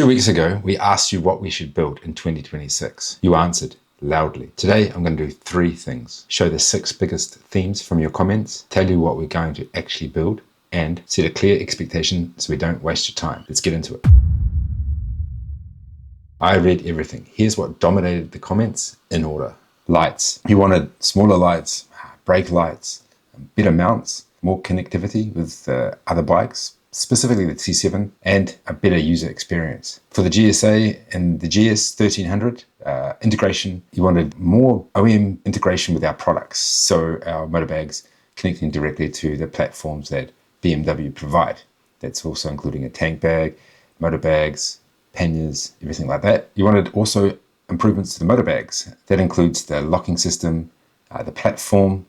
2 weeks ago, we asked you what we should build in 2026. You answered loudly. Today, I'm going to do 3 things. Show the 6 biggest themes from your comments, tell you what we're going to actually build, and set a clear expectation so we don't waste your time. Let's get into it. I read everything. Here's what dominated the comments in order. Lights. You wanted smaller lights, brake lights, better mounts, more connectivity with other bikes, specifically the T7, and a better user experience. For the GSA and the GS 1300 integration, you wanted more OEM integration with our products, so our MotoBags connecting directly to the platforms that BMW provide. That's also including a tank bag, MotoBags, panniers, everything like that. You wanted also improvements to the MotoBags. That includes the locking system, the platform,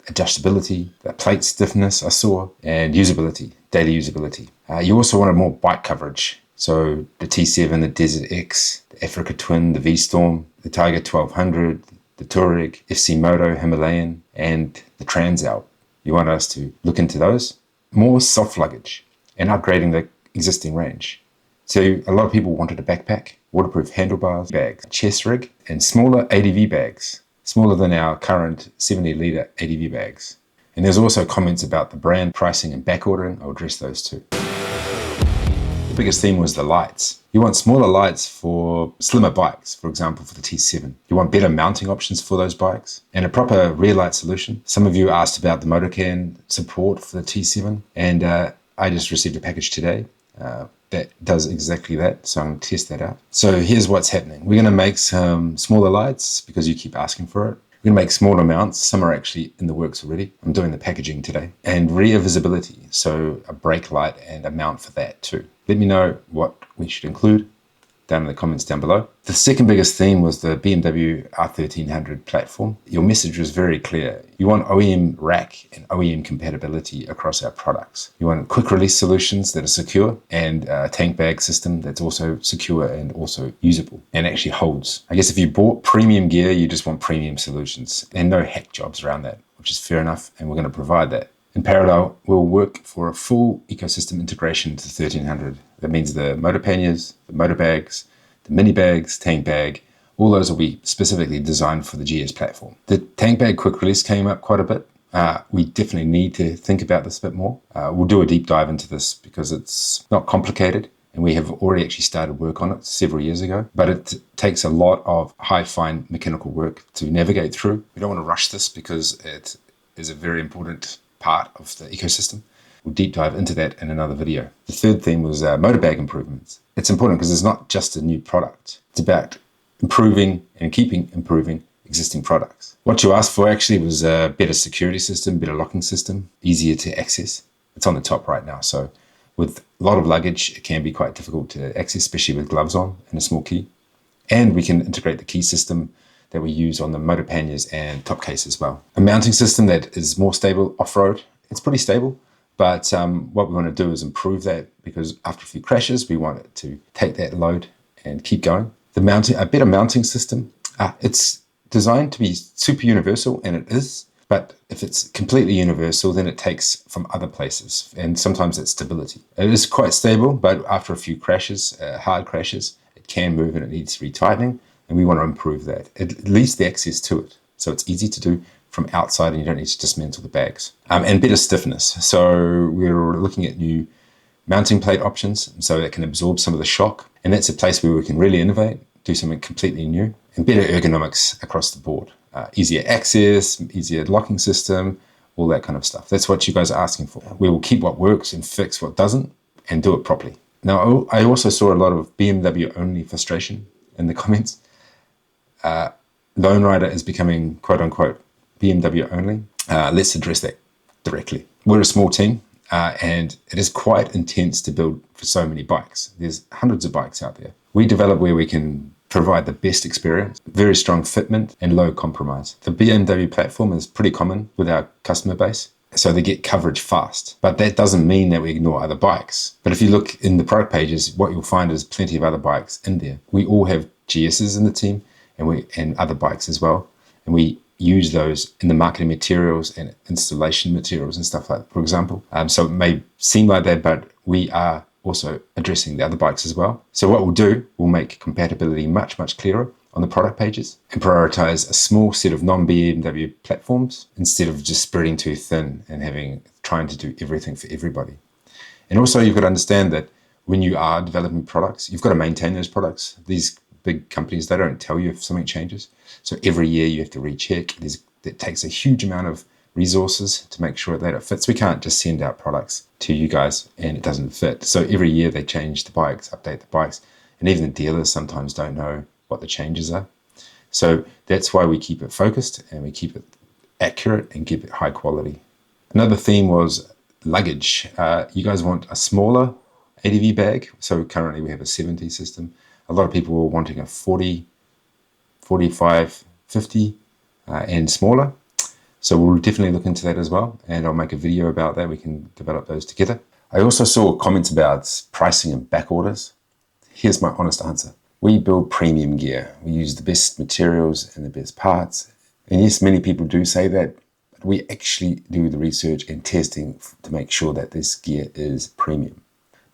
adjustability, the plate stiffness I saw, and usability, daily usability. You also wanted more bike coverage. So the T7, the Desert X, the Africa Twin, the V-Storm, the Tiger 1200, the Touareg, FC Moto, Himalayan, and the Transalp. You want us to look into those. More soft luggage and upgrading the existing range. So a lot of people wanted a backpack, waterproof handlebars, bags, chest rig, and smaller ADV bags. Smaller than our current 70-litre ADV bags. And there's also comments about the brand pricing and back ordering. I'll address those too. The biggest theme was the lights. You want smaller lights for slimmer bikes, for example, for the T7. You want better mounting options for those bikes and a proper rear light solution. Some of you asked about the MotoCan support for the T7, and I just received a package today that does exactly that, so I'm going to test that out. So here's what's happening. We're going to make some smaller lights because you keep asking for it. We're going to make smaller mounts. Some are actually in the works already. I'm doing the packaging today. And rear visibility, so a brake light and a mount for that too. Let me know what we should include down in the comments down below. The second biggest theme was the BMW R1300 platform. Your message was very clear. You want OEM rack and OEM compatibility across our products. You want quick release solutions that are secure and a tank bag system that's also secure and also usable and actually holds. I guess if you bought premium gear, you just want premium solutions and no hack jobs around that, which is fair enough, and we're going to provide that. In parallel, we'll work for a full ecosystem integration to the 1300. That means the motor panniers, the MotoBags, the MiniBags, tank bag, all those will be specifically designed for the GS platform. The tank bag quick release came up quite a bit. We definitely need to think about this a bit more. We'll do a deep dive into this because it's not complicated and we have already actually started work on it several years ago, but it takes a lot of high fine mechanical work to navigate through. We don't want to rush this because it is a very important part of the ecosystem. We'll deep dive into that in another video. The third theme was MotoBag improvements. It's important because it's not just a new product. It's about improving and keeping improving existing products. What you asked for actually was a better security system, better locking system, easier to access. It's on the top right now. So with a lot of luggage, it can be quite difficult to access, especially with gloves on and a small key. And we can integrate the key system that we use on the motor panniers and top case as well. A mounting system that is more stable off-road. It's pretty stable, but what we want to do is improve that because after a few crashes, we want it to take that load and keep going. The mounting, a better mounting system. It's designed to be super universal, and it is, but if it's completely universal, then it takes from other places, and sometimes it's stability. It is quite stable, but after a few crashes, hard crashes, it can move and it needs retightening. And we want to improve that. At least the access to it. So it's easy to do from outside and you don't need to dismantle the bags. And better stiffness. So we're looking at new mounting plate options so that can absorb some of the shock. And that's a place where we can really innovate, do something completely new. And better ergonomics across the board. Easier access, easier locking system, all that kind of stuff. That's what you guys are asking for. We will keep what works and fix what doesn't and do it properly. Now, I also saw a lot of BMW only frustration in the comments. Lone Rider is becoming quote-unquote BMW only. Let's address that directly. We're a small team and it is quite intense to build for so many bikes. There's hundreds of bikes out there. We develop where we can provide the best experience, very strong fitment and low compromise. The BMW platform is pretty common with our customer base, so they get coverage fast. But that doesn't mean that we ignore other bikes. But if you look in the product pages, what you'll find is plenty of other bikes in there. We all have GSs in the team, and other bikes as well. And we use those in the marketing materials and installation materials and stuff like that, for example. So it may seem like that, but we are also addressing the other bikes as well. So what we'll do, we'll make compatibility much, much clearer on the product pages and prioritize a small set of non-BMW platforms instead of just spreading too thin and trying to do everything for everybody. And also you've got to understand that when you are developing products, you've got to maintain those products. These big companies, they don't tell you if something changes. So every year you have to recheck. It takes a huge amount of resources to make sure that it fits. We can't just send out products to you guys and it doesn't fit. So every year they change the bikes, update the bikes, and even the dealers sometimes don't know what the changes are. So that's why we keep it focused and we keep it accurate and keep it high quality. Another theme was luggage. You guys want a smaller ADV bag. So currently we have a 70 system. A lot of people were wanting a 40, 45, 50 and smaller. So we'll definitely look into that as well. And I'll make a video about that. We can develop those together. I also saw comments about pricing and back orders. Here's my honest answer. We build premium gear. We use the best materials and the best parts. And yes, many people do say that, but we actually do the research and testing to make sure that this gear is premium.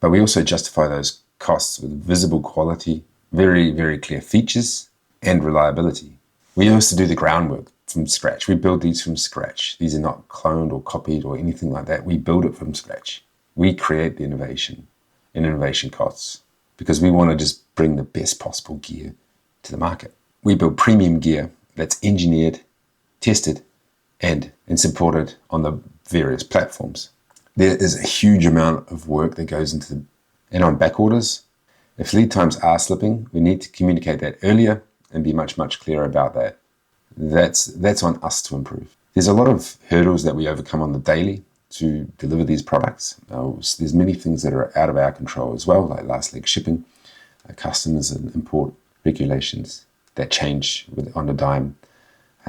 But we also justify those costs with visible quality, very, very clear features, and reliability. We also do the groundwork from scratch. We build these from scratch. These are not cloned or copied or anything like that. We build it from scratch. We create the innovation and innovation costs because we want to just bring the best possible gear to the market. We build premium gear that's engineered, tested, and supported on the various platforms. There is a huge amount of work that goes into and on back orders. If lead times are slipping, we need to communicate that earlier and be much, much clearer about that. That's on us to improve. There's a lot of hurdles that we overcome on the daily to deliver these products. There's many things that are out of our control as well, like last leg shipping, customs and import regulations that change on a dime.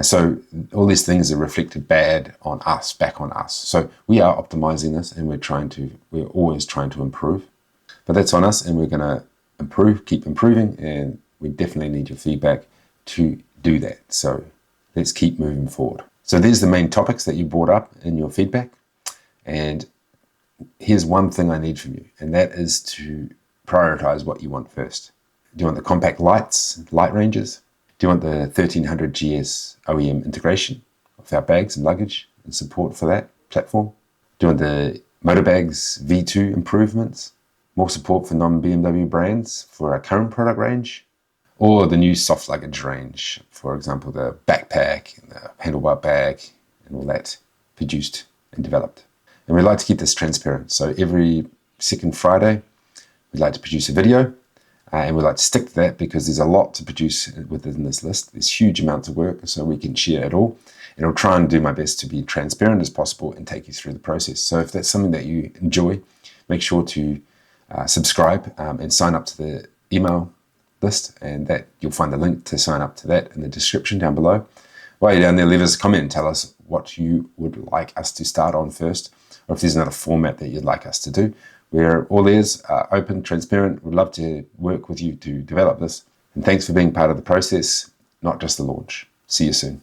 So all these things are reflected bad on us, back on us. So we are optimizing this and we're always trying to improve. But that's on us and we're going to improve, keep improving, and we definitely need your feedback to do that. So let's keep moving forward. So there's the main topics that you brought up in your feedback. And here's one thing I need from you, and that is to prioritize what you want first. Do you want the compact light ranges? Do you want the 1300 GS OEM integration of our bags and luggage and support for that platform? Do you want the MotoBags V2 improvements? More support for non-BMW brands for our current product range? Or the new soft luggage range, for example, the backpack and the handlebar bag and all that produced and developed. And we'd like to keep this transparent. So every second Friday, we'd like to produce a video and we'd like to stick to that because there's a lot to produce within this list. There's huge amounts of work so we can share it all. And I'll try and do my best to be transparent as possible and take you through the process. So if that's something that you enjoy, make sure to subscribe and sign up to the email list, and that you'll find the link to sign up to that in the description down below. While you're down there, leave us a comment and tell us what you would like us to start on first, or if there's another format that you'd like us to do. We're all ears, open, transparent. We'd love to work with you to develop this. And thanks for being part of the process, not just the launch. See you soon.